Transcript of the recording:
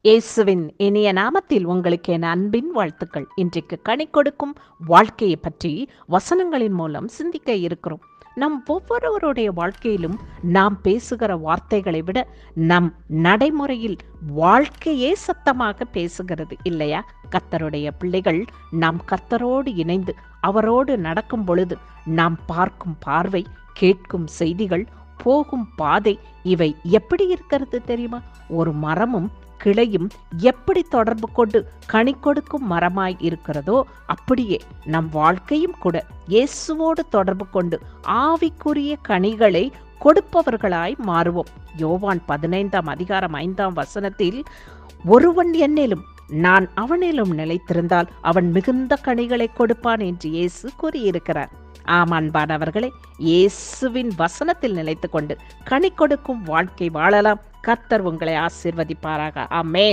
இயேசுவின் இனிய நாமத்தில் உங்களுக்கு என் அன்பின் வாழ்த்துக்கள். இன்றைக்கு கனி கொடுக்கும் வாழ்க்கையை பற்றி வசனங்களின் மூலம் சிந்திக்க இருக்கிறோம். நம் ஒவ்வொருவருடைய வாழ்க்கையிலும் நாம் பேசுகிற வார்த்தைகளை விட நம் நடைமுறையில் வாழ்க்கையே சத்தமாக பேசுகிறது இல்லையா? கர்த்தருடைய பிள்ளைகள் நாம் கர்த்தரோடு இணைந்து அவரோடு நடக்கும் பொழுது நாம் பார்க்கும் பார்வை, கேட்கும் செய்திகள், போகும் பாதை இவை எப்படி இருக்கிறது தெரியுமா? ஒரு மரமும் கிளையும் எப்படி தொடர்பு கொண்டு கனி கொடுக்கும் மரமாய் இருக்கிறதோ அப்படியே நம் வாழ்க்கையும் கூட இயேசுவோடு தொடர்பு கொண்டு ஆவிக்குரிய கனிகளை கொடுப்பவர்களாய் மாறுவோம். யோவான் 15:5 ஒருவன் என்னிலும் நான் அவனிலும் நிலைத்திருந்தால் அவன் மிகுந்த கனிகளை கொடுப்பான் என்று இயேசு கூறியிருக்கிறார். ஆம் அன்பானவர்களே, இயேசுவின் வசனத்தில் நிலைத்து கொண்டு கனி கொடுக்கும் வாழ்க்கை வாழலாம். கர்த்தர் உங்களை ஆசீர்வதிப்பாராக. ஆமென்.